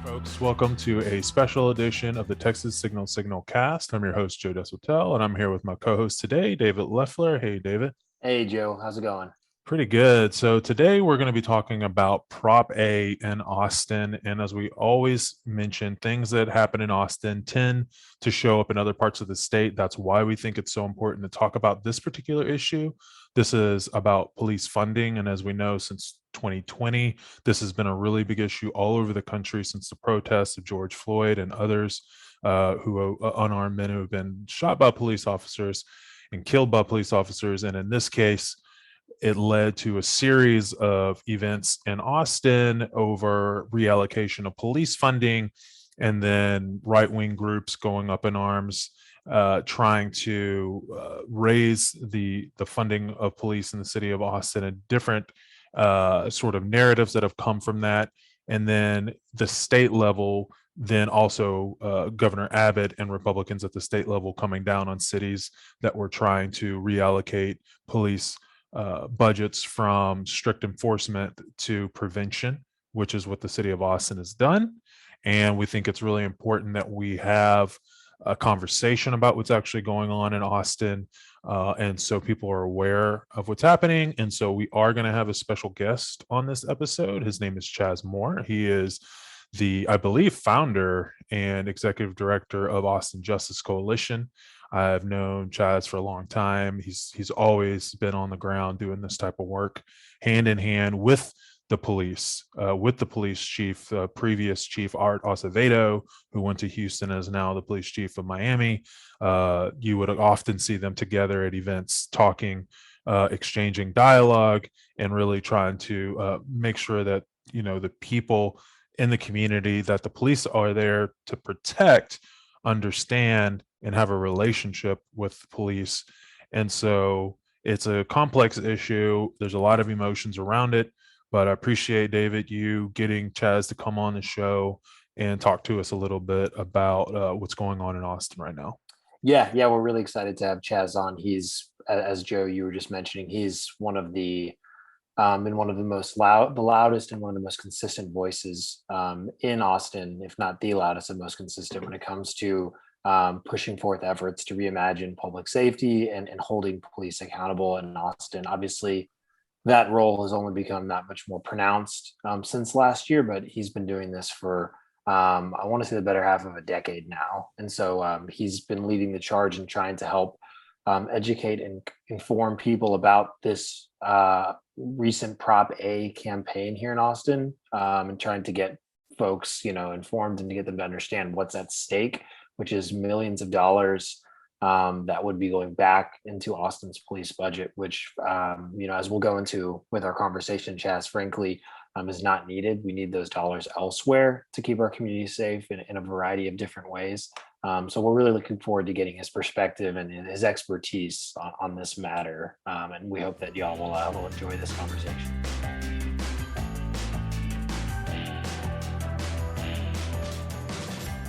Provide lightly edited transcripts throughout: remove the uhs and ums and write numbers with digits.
Folks, welcome to a special edition of the Texas SignalCast. I'm your host, Joe Desotel, and I'm here with my co-host today, David Leffler. Hey, David. Hey, Joe. How's it going? Pretty good. So today we're going to be talking about Prop A in Austin. And as we always mention, things that happen in Austin tend to show up in other parts of the state. That's why we think it's so important to talk about this particular issue. This is about police funding. And as we know, since 2020, this has been a really big issue all over the country since the protests of George Floyd and others unarmed men who have been shot by police officers and killed by police officers. And in this case, it led to a series of events in Austin over reallocation of police funding, and then right-wing groups going up in arms, trying to raise the funding of police in the city of Austin, and different sort of narratives that have come from that. And then the state level, then also Governor Abbott and Republicans at the state level coming down on cities that were trying to reallocate police budgets from strict enforcement to prevention, which is what the city of Austin has done. And we think it's really important that we have a conversation about what's actually going on in Austin. And so people are aware of what's happening. And so we are going to have a special guest on this episode. His name is Chaz Moore. He is the, I believe, founder and executive director of Austin Justice Coalition. I've known Chaz for a long time. He's always been on the ground doing this type of work, hand in hand with the police chief, previous chief Art Acevedo, who went to Houston, is now the police chief of Miami. You would often see them together at events, talking, exchanging dialogue, and really trying to make sure that the people in the community that the police are there to protect understand and have a relationship with the police. And so it's a complex issue. There's a lot of emotions around it, but I appreciate, David, you getting Chaz to come on the show and talk to us a little bit about what's going on in Austin right now. Yeah, we're really excited to have Chaz on. He's, as Joe, you were just mentioning, he's one of the and one of the the loudest and one of the most consistent voices in Austin, if not the loudest and most consistent when it comes to pushing forth efforts to reimagine public safety and holding police accountable in Austin. Obviously, that role has only become that much more pronounced since last year, but he's been doing this for, I want to say, the better half of a decade now. And so he's been leading the charge and trying to help educate and inform people about this recent Prop A campaign here in Austin, and trying to get folks, informed and to get them to understand what's at stake, which is millions of dollars that would be going back into Austin's police budget, which, as we'll go into with our conversation, Chaz, frankly, is not needed. We need those dollars elsewhere to keep our community safe in a variety of different ways. So we're really looking forward to getting his perspective and his expertise on this matter. And we hope that y'all will enjoy this conversation.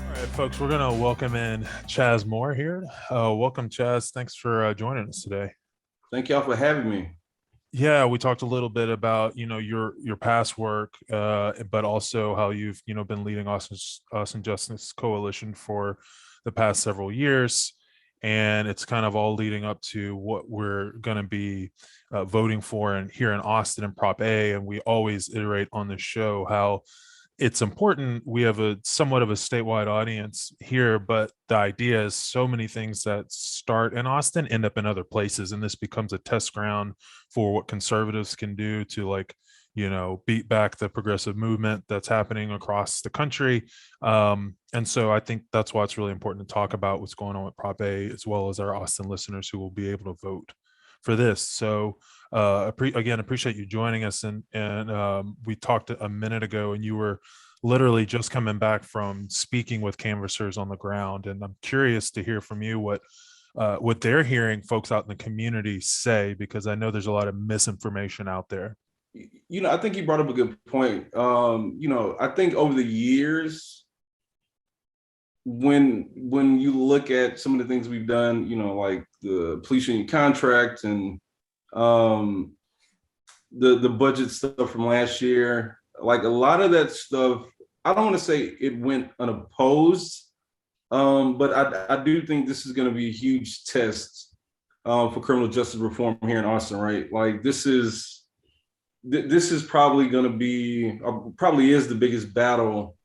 All right, folks, we're going to welcome in Chaz Moore here. Welcome, Chaz. Thanks for joining us today. Thank y'all for having me. Yeah, we talked a little bit about your past work, but also how you've been leading Austin Justice Coalition for the past several years, and it's kind of all leading up to what we're going to be voting for and here in Austin in Prop A. And we always iterate on the show how it's important. We have a somewhat of a statewide audience here, but the idea is so many things that start in Austin end up in other places, and this becomes a test ground for what conservatives can do to beat back the progressive movement that's happening across the country. And so I think that's why it's really important to talk about what's going on with Prop A, as well as our Austin listeners who will be able to vote for this. So again, appreciate you joining us. And we talked a minute ago, and you were literally just coming back from speaking with canvassers on the ground. And I'm curious to hear from you what they're hearing folks out in the community say, because I know there's a lot of misinformation out there. I think you brought up a good point. I think over the years, when you look at some of the things we've done, like the police union contract and the budget stuff from last year, like a lot of that stuff I don't want to say it went unopposed, but I do think this is going to be a huge test for criminal justice reform here in Austin, right? Like this is probably going to be, probably is the biggest battle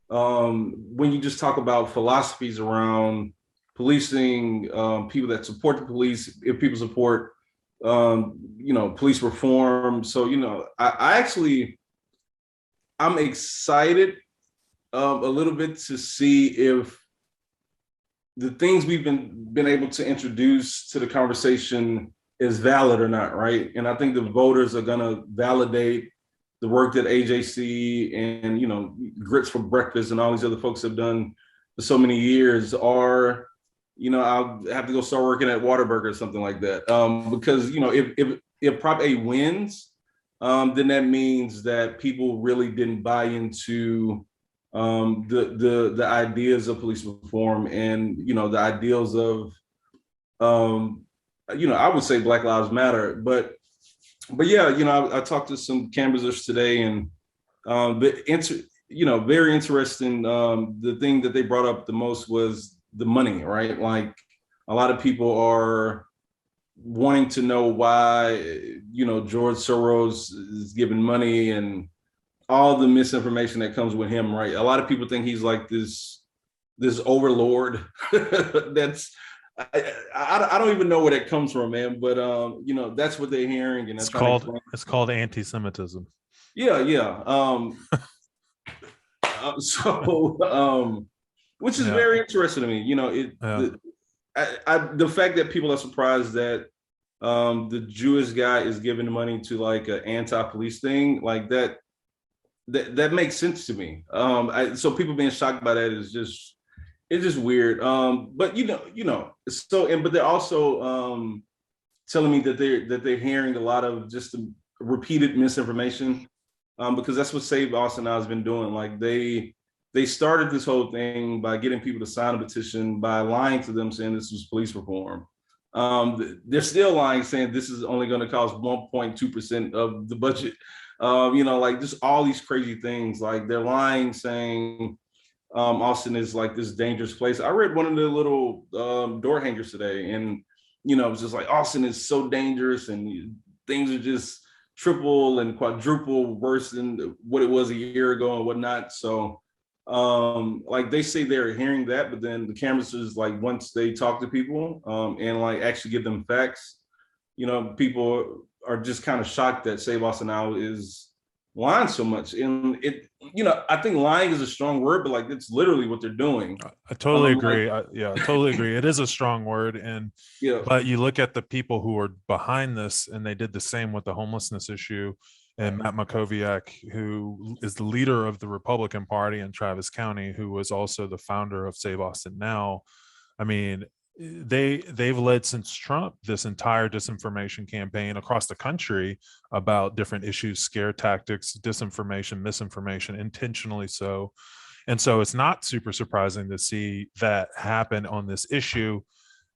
when you just talk about philosophies around policing, people that support the police, if people support, police reform. So, I actually, I'm excited a little bit to see if the things we've been able to introduce to the conversation is valid or not, right? And I think the voters are going to validate the work that AJC and Grits for Breakfast and all these other folks have done for so many years. Or I'll have to go start working at Whataburger or something like that, because if Prop A wins, then that means that people really didn't buy into the ideas of police reform and the ideals of I would say Black Lives Matter, but yeah, I talked to some canvassers today, and very interesting. The thing that they brought up the most was the money, right? Like a lot of people are wanting to know why George Soros is giving money and all the misinformation that comes with him, right? A lot of people think he's like this overlord. That's I don't even know where that comes from, man. But that's what they're hearing, and it's called anti-Semitism. Yeah. Which is very interesting to me. The fact that people are surprised that the Jewish guy is giving money to like an anti-police thing, like that makes sense to me. So people being shocked by that is just, it's just weird. But but they're also telling me that they're hearing a lot of just repeated misinformation, because that's what Save Austin Now has been doing. Like they started this whole thing by getting people to sign a petition by lying to them, saying this was police reform. They're still lying, saying this is only going to cost 1.2% of the budget. Like just all these crazy things. Like they're lying, saying Austin is like this dangerous place. I read one of the little door hangers today, and it was just like Austin is so dangerous, and things are just triple and quadruple worse than what it was a year ago and whatnot. So like they say they're hearing that, but then the canvassers, like once they talk to people and like actually give them facts, people are just kind of shocked that Save Austin Now is lying so much. And I think lying is a strong word, but like it's literally what they're doing. I totally agree. I totally agree. It is a strong word, but you look at the people who are behind this, and they did the same with the homelessness issue. And Matt Makoviak, who is the leader of the Republican Party in Travis County, who was also the founder of Save Austin Now. I mean, they've led since Trump this entire disinformation campaign across the country about different issues, scare tactics, disinformation, misinformation, intentionally so. And so it's not super surprising to see that happen on this issue.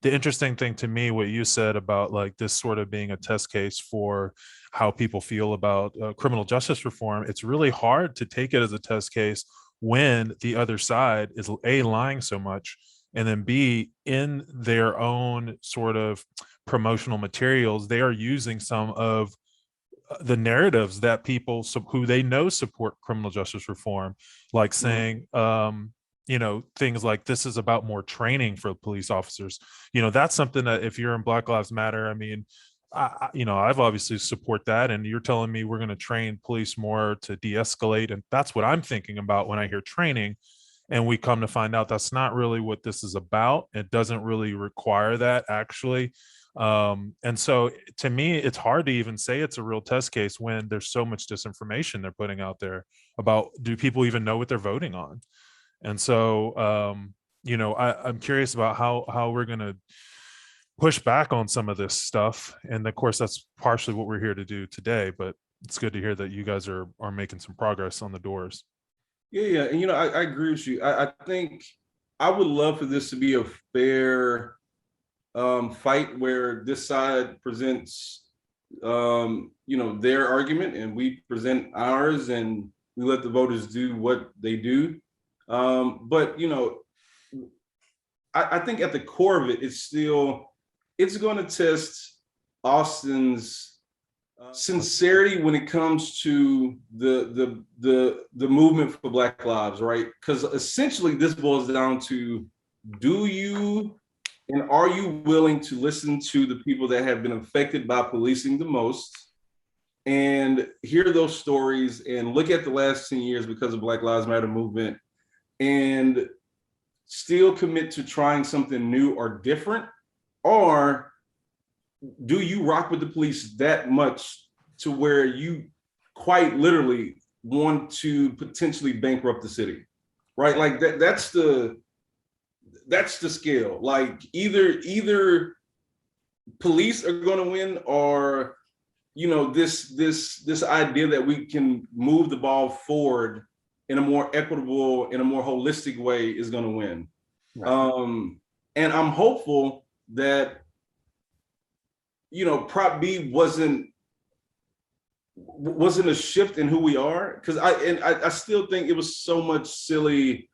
The interesting thing to me, what you said about like this sort of being a test case for how people feel about criminal justice reform, it's really hard to take it as a test case when the other side is A, lying so much, and then B, in their own sort of promotional materials, they are using some of the narratives that people who they know support criminal justice reform, like saying, things like this is about more training for police officers. That's something that if you're in Black Lives Matter, I mean, I've obviously support that. And you're telling me we're going to train police more to de-escalate. And that's what I'm thinking about when I hear training. And we come to find out that's not really what this is about. It doesn't really require that, actually. And so to me, it's hard to even say it's a real test case when there's so much disinformation they're putting out there about, do people even know what they're voting on? And so, I'm curious about how we're going to push back on some of this stuff. And of course, that's partially what we're here to do today, but it's good to hear that you guys are making some progress on the doors. Yeah. And, I agree with you. I think I would love for this to be a fair fight where this side presents, their argument and we present ours. And, we let the voters do what they do. But I think at the core of it, it's going to test Austin's sincerity when it comes to the movement for Black lives, right? Because essentially this boils down to, do you and are you willing to listen to the people that have been affected by policing the most and hear those stories and look at the last 10 years because of Black Lives Matter movement and still commit to trying something new or different? Or do you rock with the police that much to where you quite literally want to potentially bankrupt the city, right? Like that's the scale. Like either police are going to win, or this idea that we can move the ball forward in a more equitable, in a more holistic way is going to win. Right. And I'm hopeful that Prop B wasn't a shift in who we are, because I still think it was so much silly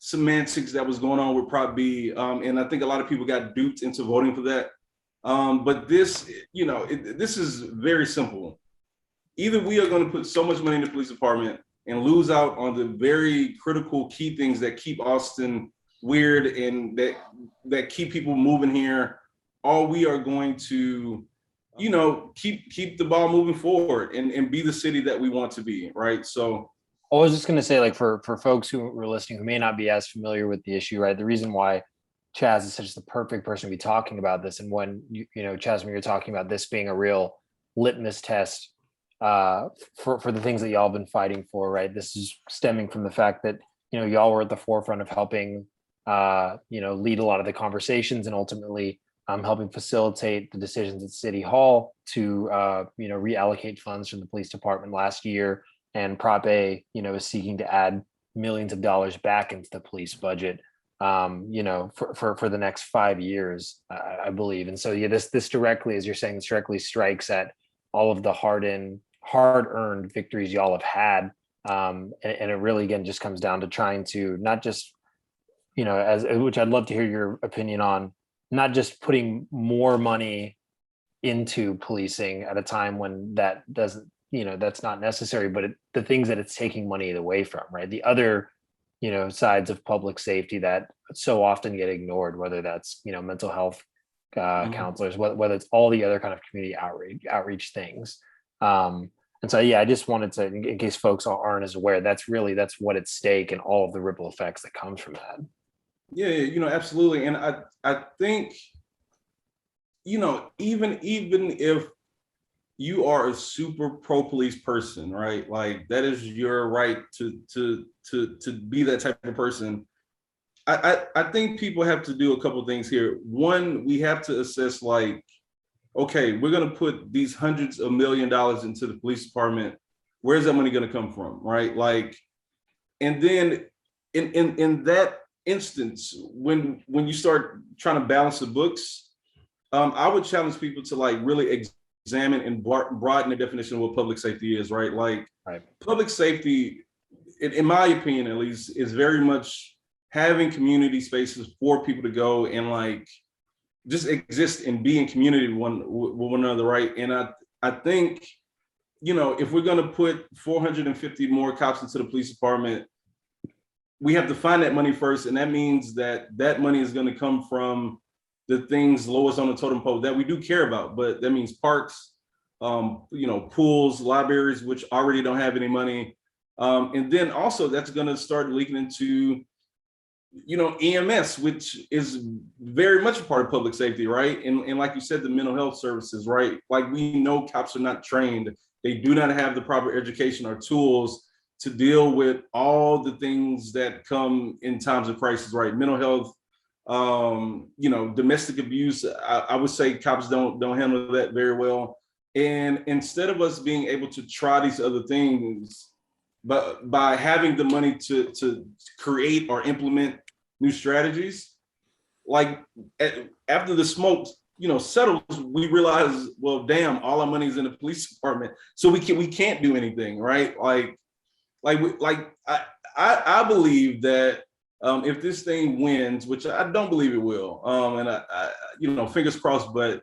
semantics that was going on with Prop B, and I think a lot of people got duped into voting for that. But this, this is very simple. Either we are going to put so much money in the police department and lose out on the very critical key things that keep Austin weird and that keep people moving here, or we are going to, keep the ball moving forward and be the city that we want to be, right? So I was just going to say, like, for folks who are listening who may not be as familiar with the issue, right? The reason why Chaz is such the perfect person to be talking about this, and when Chaz, when you're talking about this being a real litmus test for the things that y'all have been fighting for, right? This is stemming from the fact that y'all were at the forefront of helping lead a lot of the conversations and ultimately helping facilitate the decisions at City Hall to reallocate funds from the police department last year. And Prop A, is seeking to add millions of dollars back into the police budget, for the next 5 years, I believe. And so, this directly, as you're saying, this directly strikes at all of the hard-earned victories y'all have had. And it really, again, just comes down to trying to not just, which I'd love to hear your opinion on, not just putting more money into policing at a time when that doesn't, that's not necessary, but the things that it's taking money away from, right? The other, sides of public safety that so often get ignored, whether that's, mental health counselors, whether it's all the other kind of community outreach things. And so, I just wanted to, in case folks aren't as aware, that's what at stake and all of the ripple effects that comes from that. Yeah, absolutely. And I think, even if you are a super pro-police person, right? Like that is your right to be that type of person. I think people have to do a couple of things here. One, we have to assess, like, okay, we're going to put these hundreds of $1 million into the police department. Where's that money going to come from, right? Like, and then in that instance, when you start trying to balance the books, I would challenge people to like really examine and broaden the definition of what public safety is, right? Like, right. Public safety, in my opinion at least, is very much having community spaces for people to go and like just exist and be in community with one another, right? And I think, if we're going to put 450 more cops into the police department, we have to find that money first, and that means that money is going to come from the things lowest on the totem pole that we do care about. But that means parks, pools, libraries, which already don't have any money. And then also that's going to start leaking into, EMS, which is very much a part of public safety, right? And like you said, the mental health services, right? Like, we know cops are not trained. They do not have the proper education or tools to deal with all the things that come in times of crisis, right? Mental health, domestic abuse. I would say cops don't handle that very well. And instead of us being able to try these other things, but by having the money to create or implement new strategies, like after the smoke, settles, we realize, well, damn, all our money is in the police department, so we can't do anything, right? Like, I believe that if this thing wins, which I don't believe it will, and fingers crossed, but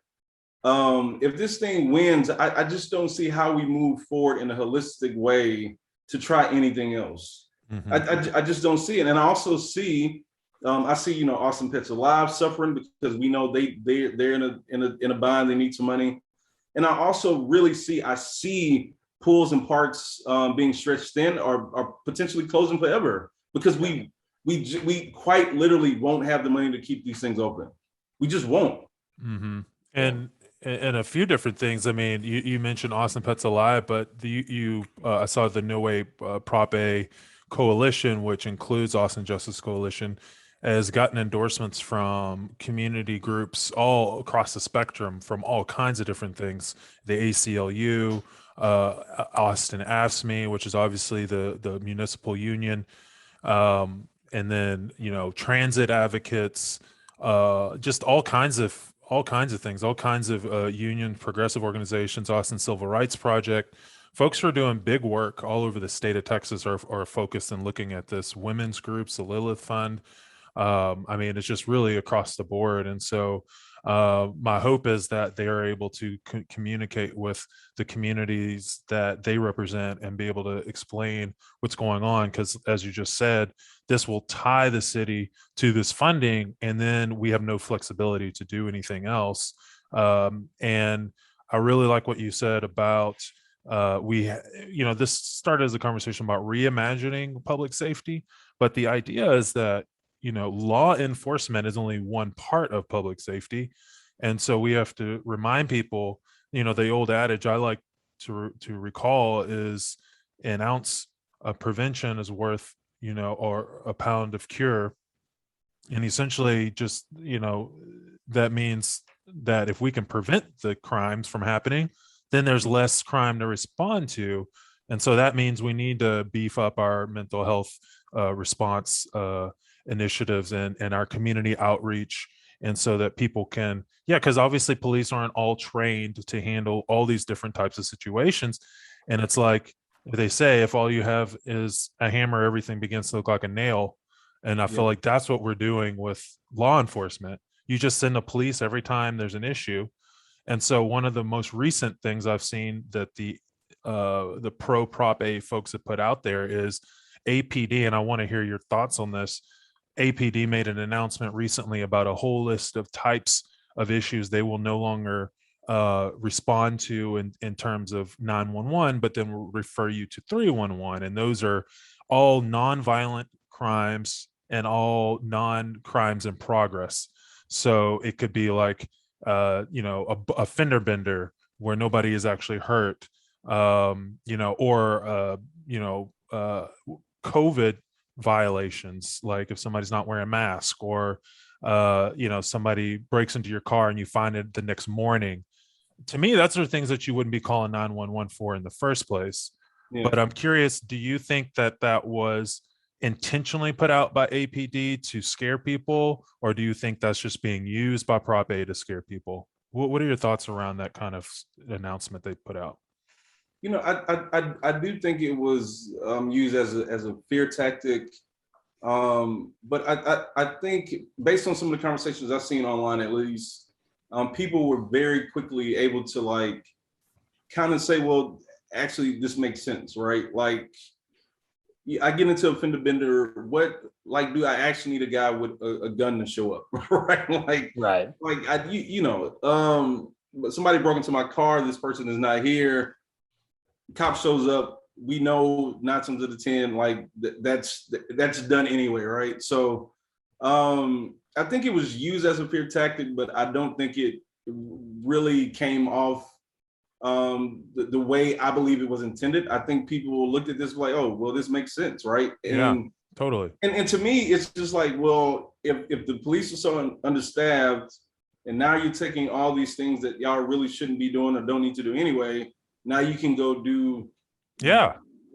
if this thing wins, I just don't see how we move forward in a holistic way to try anything else. Mhm. I just don't see it. And I also see, Austin Pets Alive suffering because we know they're in a bind, they need some money. And I also I see pools and parks being stretched thin or potentially closing forever because we quite literally won't have the money to keep these things open. We just won't. Mm-hmm. And a few different things. I mean, you mentioned Austin Pets Alive, but I saw the No Way Prop A coalition, which includes Austin Justice Coalition, has gotten endorsements from community groups all across the spectrum from all kinds of different things. The ACLU, Austin AFSCME, which is obviously the municipal union, and then transit advocates, just all kinds of things, all kinds of union progressive organizations, Austin Civil Rights Project. Folks who are doing big work all over the state of Texas are focused on looking at this. Women's groups, the Lilith Fund. I mean, it's just really across the board. And so my hope is that they are able to communicate with the communities that they represent and be able to explain what's going on. Because as you just said, this will tie the city to this funding, and then we have no flexibility to do anything else. And I really like what you said about this started as a conversation about reimagining public safety, but the idea is that law enforcement is only one part of public safety. And so we have to remind people, the old adage I like to recall is an ounce of prevention is worth, or a pound of cure. And essentially just, that means that if we can prevent the crimes from happening, then there's less crime to respond to. And so that means we need to beef up our mental health response initiatives and our community outreach, and so that people can, because obviously police aren't all trained to handle all these different types of situations. And it's like they say, if all you have is a hammer, everything begins to look like a nail. And I feel like that's what we're doing with law enforcement. You just send the police every time there's an issue. And so one of the most recent things I've seen that the pro Prop A folks have put out there is APD, and I want to hear your thoughts on this. APD made an announcement recently about a whole list of types of issues they will no longer respond to in terms of 911, but then will refer you to 311. And those are all nonviolent crimes and all non-crimes in progress. So it could be like, a fender bender where nobody is actually hurt, or COVID violations, like if somebody's not wearing a mask, or somebody breaks into your car and you find it the next morning. To me, that's the things that you wouldn't be calling 911 for in the first place. But I'm curious, do you think that was intentionally put out by APD to scare people, or do you think that's just being used by Prop A to scare people? What are your thoughts around that kind of announcement they put out? I do think it was used as a fear tactic, but I think based on some of the conversations I've seen online, at least, people were very quickly able to kind of say, well, actually, this makes sense, right? Like, I get into a fender bender. What, do I actually need a guy with a gun to show up, right? Right. But somebody broke into my car. This person is not here. Cop shows up. We know 9 times out of 10, that's done anyway, right? So, I think it was used as a fear tactic, but I don't think it really came off the way I believe it was intended. I think people looked at this like, oh, well, this makes sense, right? And totally. And to me, it's just like, well, if the police are so understaffed, and now you're taking all these things that y'all really shouldn't be doing or don't need to do anyway, now you can go do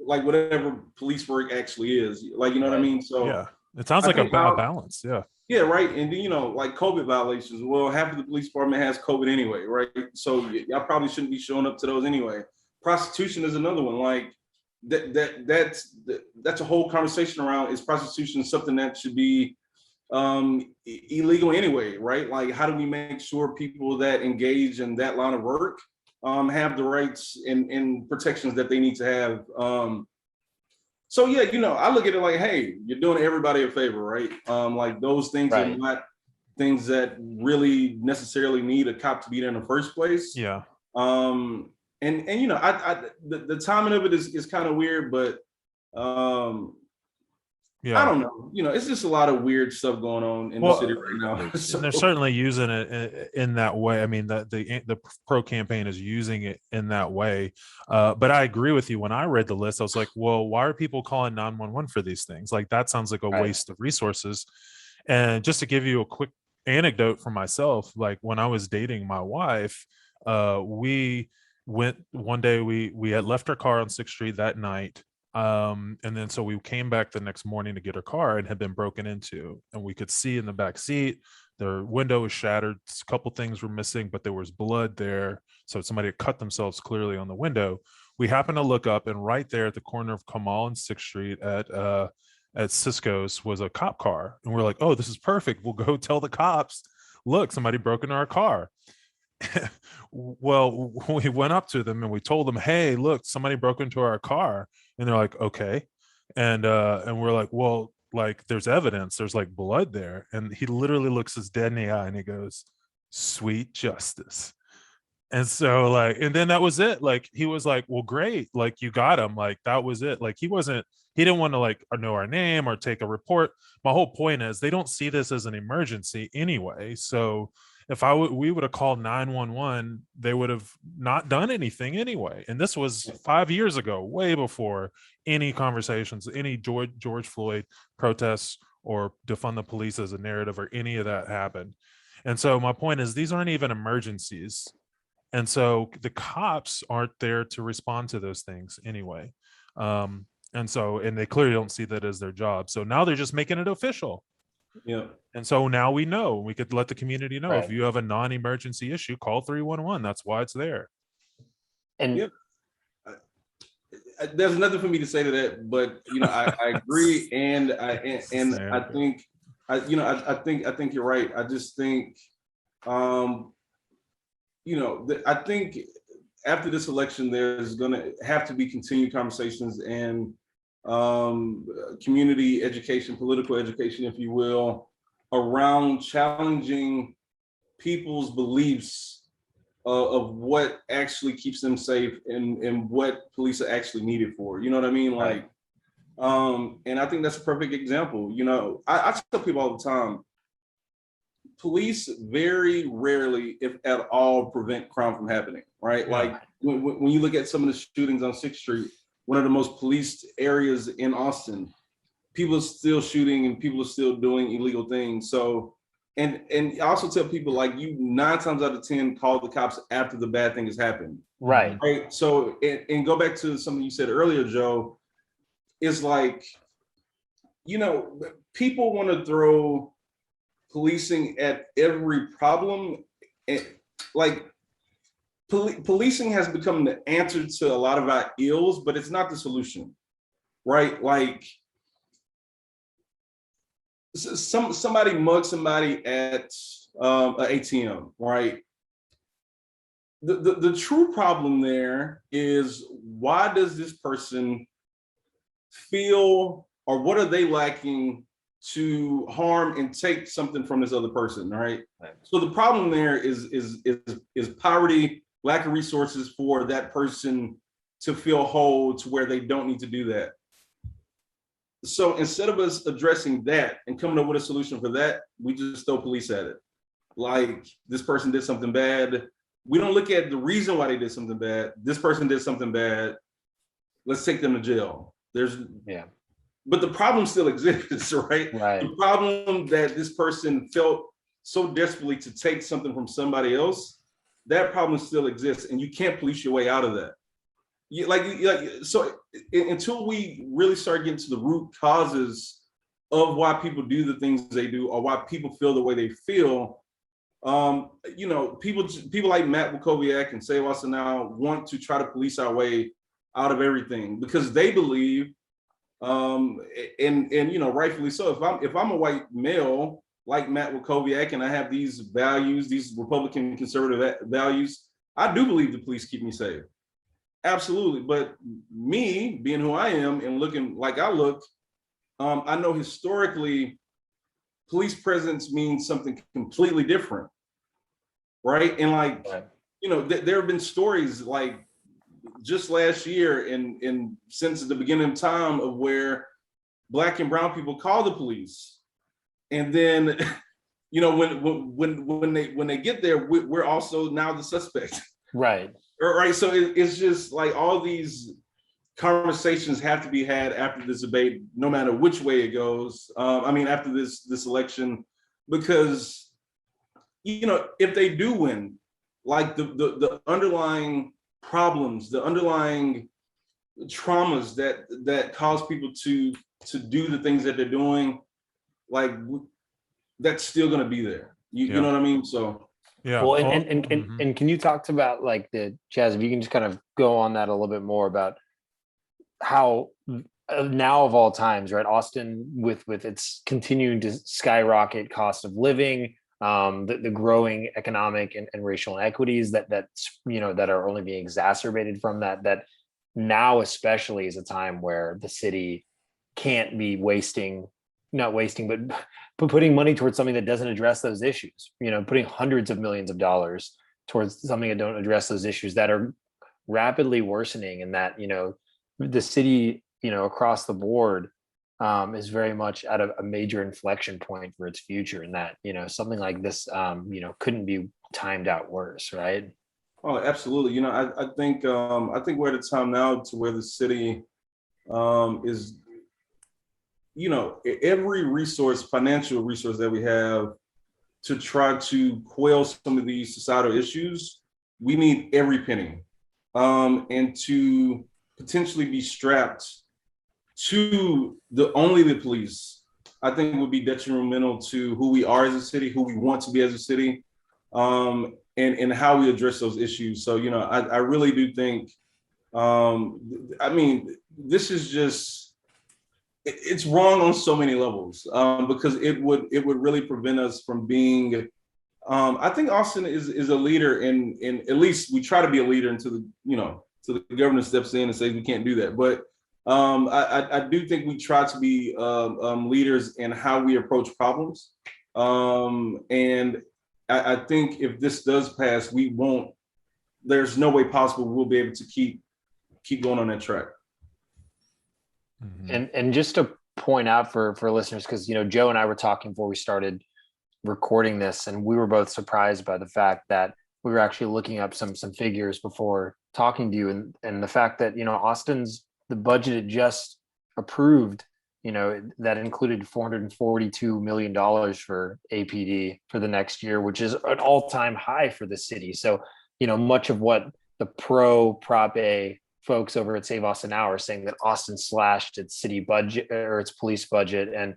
whatever police work actually is. What I mean? So it sounds like a balance. Yeah, right. And then, COVID violations. Well, half of the police department has COVID anyway, right? So y'all probably shouldn't be showing up to those anyway. Prostitution is another one. that's a whole conversation around, is prostitution something that should be illegal anyway, right? Like, how do we make sure people that engage in that line of work have the rights and protections that they need to have? So yeah, I look at it like, hey, you're doing everybody a favor, right? Like, those things are not things that really necessarily need a cop to be there in the first place. Yeah. And the timing of it is kind of weird, but yeah, I don't know. It's just a lot of weird stuff going on in the city right now. So, and they're certainly using it in that way. I mean, the pro campaign is using it in that way. But I agree with you. When I read the list, I was like, well, why are people calling 911 for these things? Like, that sounds like a waste of resources. And just to give you a quick anecdote for myself, like when I was dating my wife, we went one day, we had left our car on 6th Street that night. And then so we came back the next morning to get her car, and had been broken into, and we could see in the back seat their window was shattered, a couple things were missing, but there was blood there, so somebody had cut themselves clearly on the window. We happened to look up, and right there at the corner of Kamal and 6th Street at Cisco's was a cop car, and we're like, oh, this is perfect, we'll go tell the cops, look, somebody broke into our car. Well, we went up to them and we told them, hey, look, somebody broke into our car. And they're like, okay. And we're like, well, like, there's evidence, there's like blood there. And he literally looks us dead in the eye and he goes, sweet justice. And so, like, and then that was it. Like, he was like, well, great, like, you got him. Like, that was it. Like, he didn't want to like know our name or take a report. My whole point is, they don't see this as an emergency anyway. So if we would have called 911, they would have not done anything anyway. And this was 5 years ago, way before any conversations, any George Floyd protests or defund the police as a narrative or any of that happened. And so my point is, these aren't even emergencies. And so the cops aren't there to respond to those things anyway. And they clearly don't see that as their job. So now they're just making it official. Yeah. And so now we know, we could let the community know, if you have a non-emergency issue, call 311. That's why it's there. And there's nothing for me to say to that, but I agree, and I think I think you're right. I just think I think after this election, there's going to have to be continued conversations and community education, political education, if you will, around challenging people's beliefs of what actually keeps them safe and what police are actually needed for. You know what I mean? Like, and I think that's a perfect example. I tell people all the time, police very rarely, if at all, prevent crime from happening, right? Yeah. Like when you look at some of the shootings on 6th Street, one of the most policed areas in Austin, people are still shooting and people are still doing illegal things. So, and I also tell people, like, you 9 times out of 10 call the cops after the bad thing has happened. Right. So, and go back to something you said earlier, Joe, is like, people want to throw policing at every problem. And like, policing has become the answer to a lot of our ills, but it's not the solution, right? Like, somebody mugged somebody at an ATM, right? The true problem there is, why does this person feel, or what are they lacking to harm and take something from this other person, right? So the problem there is poverty, lack of resources for that person to feel whole to where they don't need to do that. So instead of us addressing that and coming up with a solution for that, we just throw police at it. Like, this person did something bad. We don't look at the reason why they did something bad. This person did something bad. Let's take them to jail. But the problem still exists, right? The problem that this person felt so desperately to take something from somebody else, that problem still exists, and you can't police your way out of that. So until we really start getting to the root causes of why people do the things they do, or why people feel the way they feel, people like Matt Wackowiak and Save Austin Now want to try to police our way out of everything because they believe, and rightfully so. If I'm a white male like Matt Wackowiak and I have these values, these Republican conservative values, I do believe the police keep me safe. Absolutely. But me being who I am and looking like I look, I know historically police presence means something completely different. Right. And there have been stories like just last year and since the beginning of time of where Black and brown people call the police. And then, when they get there, we're also now the suspect. Right. Right. So it's just like all these conversations have to be had after this debate, no matter which way it goes. After this election, because, if they do win, like the underlying problems, the underlying traumas that cause people to do the things that they're doing, like that's still going to be there. You know what I mean? So. Yeah. Well, and can you talk about like Chaz, if you can just kind of go on that a little bit more about how now of all times, right? Austin with its continuing to skyrocket cost of living, the growing economic and racial inequities that are only being exacerbated from that now especially is a time where the city can't be but putting money towards something that doesn't address those issues, putting hundreds of millions of dollars towards something that don't address those issues that are rapidly worsening, and that, the city, across the board is very much at a major inflection point for its future, and that, something like this, couldn't be timed out worse, right? Oh, absolutely. I think we're at a time now to where the city is, every financial resource that we have to try to quell some of these societal issues, we need every penny. And to potentially be strapped to only the police, I think would be detrimental to who we are as a city, who we want to be as a city, and how we address those issues. So, I really do think, this is just, it's wrong on so many levels, because it would really prevent us from being, I think Austin is a leader in at least we try to be a leader until the governor steps in and says we can't do that. But I do think we try to be leaders in how we approach problems. And I think if this does pass, there's no way possible we'll be able to keep going on that track. Mm-hmm. And just to point out for listeners, because Joe and I were talking before we started recording this, and we were both surprised by the fact that we were actually looking up some figures before talking to you, and the fact that Austin's the budget it just approved, that included $442 million for APD for the next year, which is an all-time high for the city. So much of what the pro Prop A folks over at Save Austin Now are saying, that Austin slashed its city budget or its police budget, and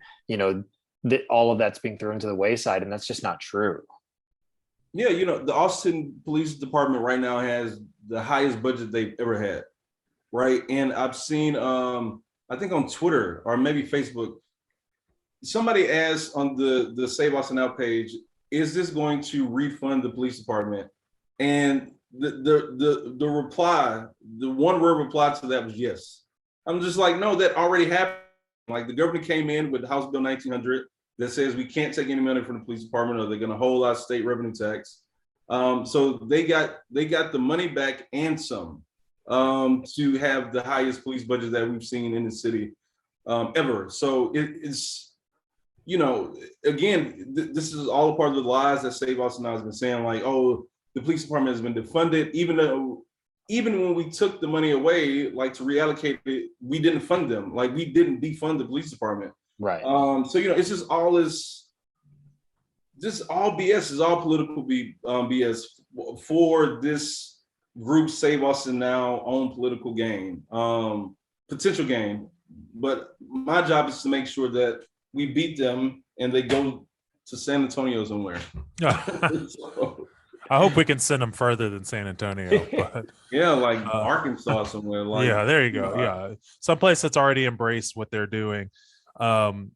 that all of that's being thrown to the wayside, and that's just not true. Yeah, the Austin Police Department right now has the highest budget they've ever had, right? And I've seen, I think on Twitter or maybe Facebook, somebody asked on the Save Austin Now page, is this going to refund the police department? And the reply, the one word reply to that was yes. I'm just like, no, that already happened. Like the governor came in with House Bill 1900 that says we can't take any money from the police department or they're going to hold our state revenue tax. So they got the money back and some to have the highest police budget that we've seen in the city ever. So it's, again, this is all a part of the lies that Save Austin Now has been saying, like, oh, the police department has been defunded, even when we took the money away, like to reallocate it, we didn't fund them. Like we didn't defund the police department. Right. So, it's just all BS, is all political BS for this group Save Austin Now own political gain, potential gain. But my job is to make sure that we beat them and they go to San Antonio somewhere. I hope we can send them further than San Antonio, but Yeah, like uh, Arkansas somewhere. Like, yeah, there you you go. know, Yeah, someplace that's already embraced what they're doing. Um,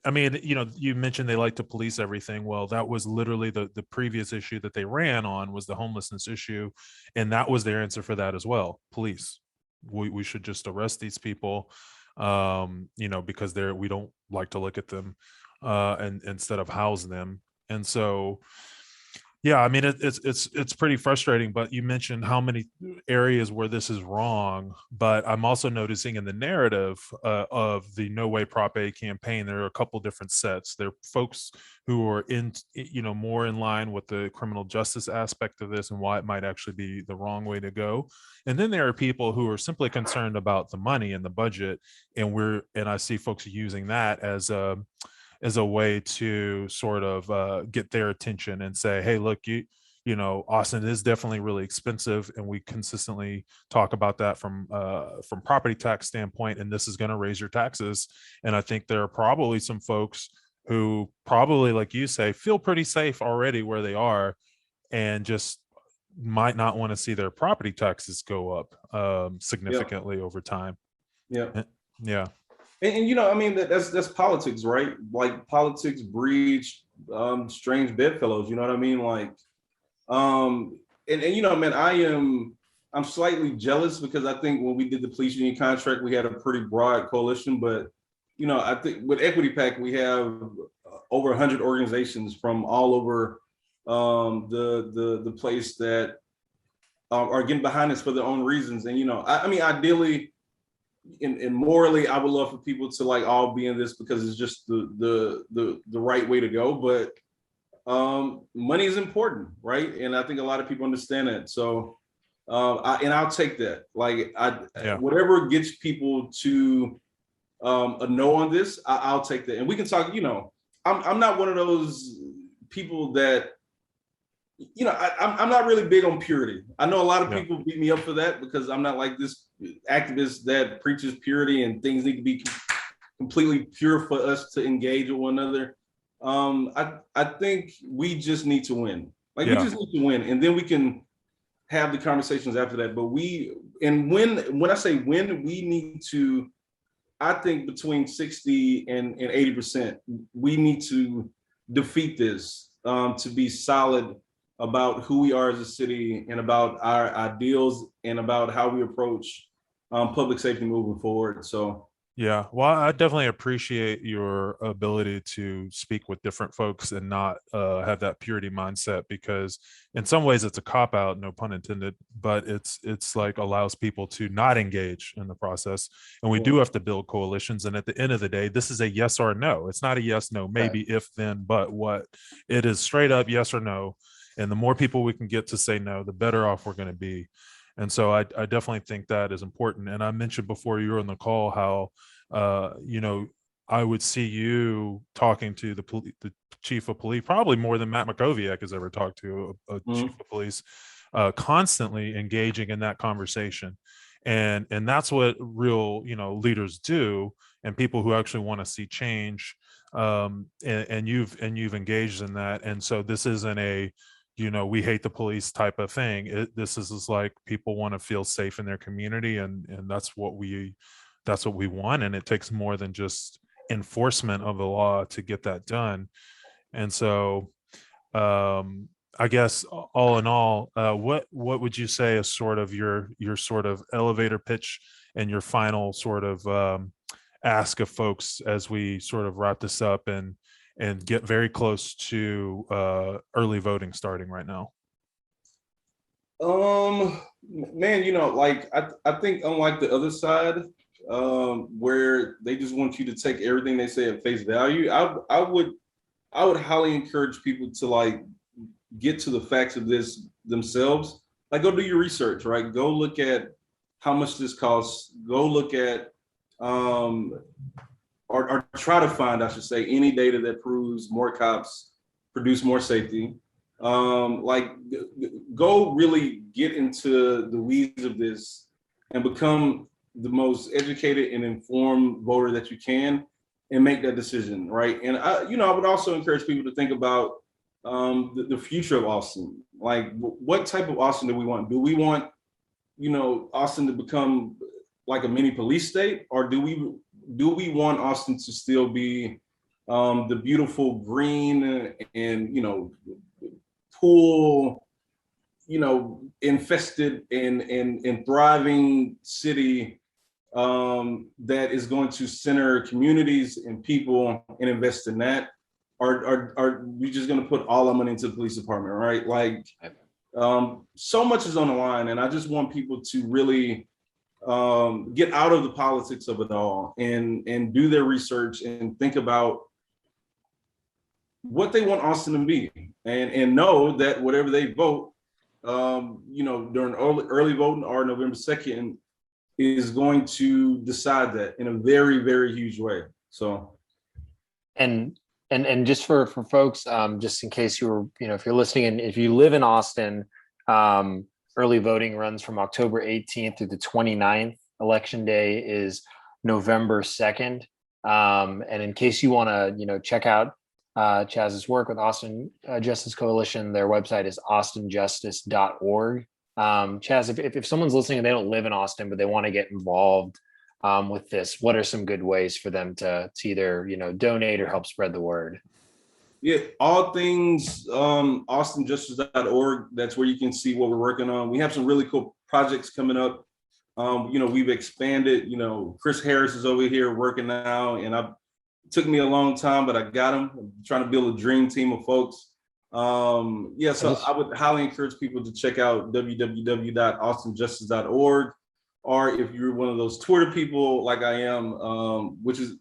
I mean, you mentioned they like to police everything. Well, that was literally the previous issue that they ran on was the homelessness issue, and that was their answer for that as well. Police. We should just arrest these people, because we don't like to look at them, and instead of house them. And so, yeah, I mean it's pretty frustrating. But you mentioned how many areas where this is wrong. But I'm also noticing in the narrative of the No Way Prop A campaign, there are a couple different sets. There are folks who are more in line with the criminal justice aspect of this and why it might actually be the wrong way to go. And then there are people who are simply concerned about the money and the budget, and I see folks using that as a way to sort of get their attention and say, hey, look, Austin is definitely really expensive, and we consistently talk about that from property tax standpoint, and this is going to raise your taxes. And I think there are probably some folks who probably, like you say, feel pretty safe already where they are, and just might not want to see their property taxes go up yeah, significantly over time. yeah. Yeah. And I mean, that's politics, right? Like politics breeds strange bedfellows. You know what I mean? Like, and man, I'm slightly jealous because I think when we did the police union contract, we had a pretty broad coalition. But I think with Equity Pack, we have over 100 organizations from all over the place that are getting behind us for their own reasons. And I mean, ideally, and morally, I would love for people to like all be in this because it's just the right way to go. But money is important, right? And I think a lot of people understand that. So I'll take that. Like Yeah. whatever gets people to a no on this, I'll take that. And we can talk. I'm not one of those people that I'm not really big on purity. I know a lot of people beat me up for that because I'm not like this activist that preaches purity and things need to be completely pure for us to engage with one another. I think we just need to win. Like we just need to win, and then we can have the conversations after that. But when I say win, we need to. I think between 60 and 80%, we need to defeat this to be solid about who we are as a city and about our ideals and about how we approach public safety moving forward. So yeah, well, I definitely appreciate your ability to speak with different folks and not have that purity mindset, because in some ways it's a cop out, no pun intended, but it's like allows people to not engage in the process. And we do have to build coalitions. And at the end of the day, this is a yes or no. It's not a yes, no, maybe, if, then, but what. It is straight up yes or no. And the more people we can get to say no, the better off we're going to be. And so I definitely think that is important. And I mentioned before you were on the call how, I would see you talking to the chief of police, probably more than Matt Makoviak has ever talked to a chief of police, constantly engaging in that conversation. And that's what real, leaders do, and people who actually want to see change. And you've engaged in that. And so this isn't a, we hate the police type of thing. This is like people want to feel safe in their community, and that's what we want. And it takes more than just enforcement of the law to get that done. And so, I guess all in all, what would you say is sort of your sort of elevator pitch and your final sort of ask of folks as we sort of wrap this up and get very close to early voting starting right now? Man, like I think unlike the other side, where they just want you to take everything they say at face value, I would highly encourage people to like get to the facts of this themselves. Like, go do your research, right? Go look at how much this costs. Go look at or try to find, I should say, any data that proves more cops produce more safety. Like, go really get into the weeds of this and become the most educated and informed voter that you can and make that decision, right? And I would also encourage people to think about the future of Austin. Like, what type of Austin do we want? Do we want, Austin to become like a mini police state, or do we want Austin to still be the beautiful green and pool, infested and thriving city that is going to center communities and people and invest in that? Are we just going to put all our money into the police department, right? Like, so much is on the line, and I just want people to really get out of the politics of it all and do their research and think about what they want Austin to be, and know that whatever they vote, during early voting or November 2nd is going to decide that in a very, very huge way. So, And just for folks, just in case you were, if you're listening and if you live in Austin, early voting runs from October 18th through the 29th. Election day is November 2nd. And in case you want to, check out Chaz's work with Austin Justice Coalition, their website is austinjustice.org. Chaz, if someone's listening and they don't live in Austin, but they want to get involved with this, what are some good ways for them to either donate or help spread the word? Yeah, all things austinjustice.org. That's where you can see what we're working on. We have some really cool projects coming up. We've expanded. Chris Harris is over here working now, and it took me a long time, but I got him. I'm trying to build a dream team of folks. So I would highly encourage people to check out www.austinjustice.org. Or if you're one of those Twitter people like I am, which is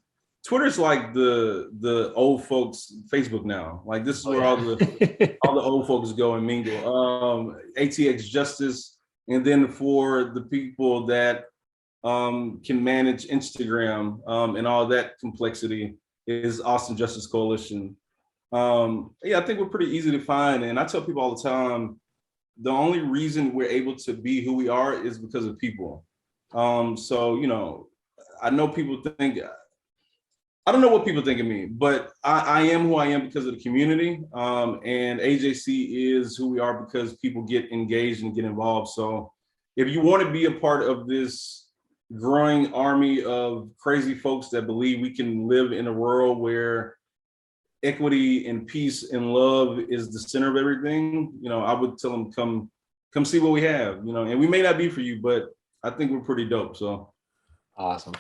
Twitter's like the old folks Facebook now. Like, this is where all the old folks go and mingle. ATX Justice, and then for the people that can manage Instagram and all that complexity is Austin Justice Coalition. I think we're pretty easy to find, and I tell people all the time, the only reason we're able to be who we are is because of people. I know people think, I don't know what people think of me, but I am who I am because of the community. And AJC is who we are because people get engaged and get involved. So if you want to be a part of this growing army of crazy folks that believe we can live in a world where equity and peace and love is the center of everything, I would tell them, come see what we have, and we may not be for you, but I think we're pretty dope. So awesome.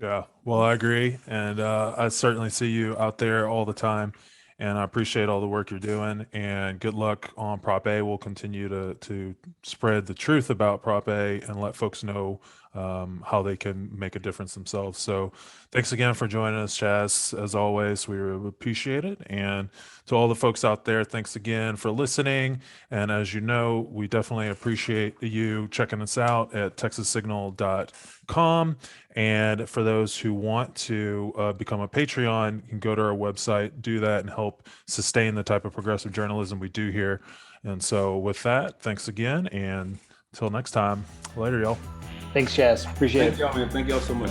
Yeah, well, I agree. And I certainly see you out there all the time. And I appreciate all the work you're doing. And good luck on Prop A. We'll continue to spread the truth about Prop A and let folks know how they can make a difference themselves. So thanks again for joining us, Chaz. As always, we appreciate it. And to all the folks out there, thanks again for listening. And as you know, we definitely appreciate you checking us out at texassignal.com. And for those who want to become a Patreon, you can go to our website, do that, and help sustain the type of progressive journalism we do here. And so with that, thanks again. And until next time, later, y'all. Thanks, Chaz. Appreciate it. Thank y'all, man. Thank y'all so much.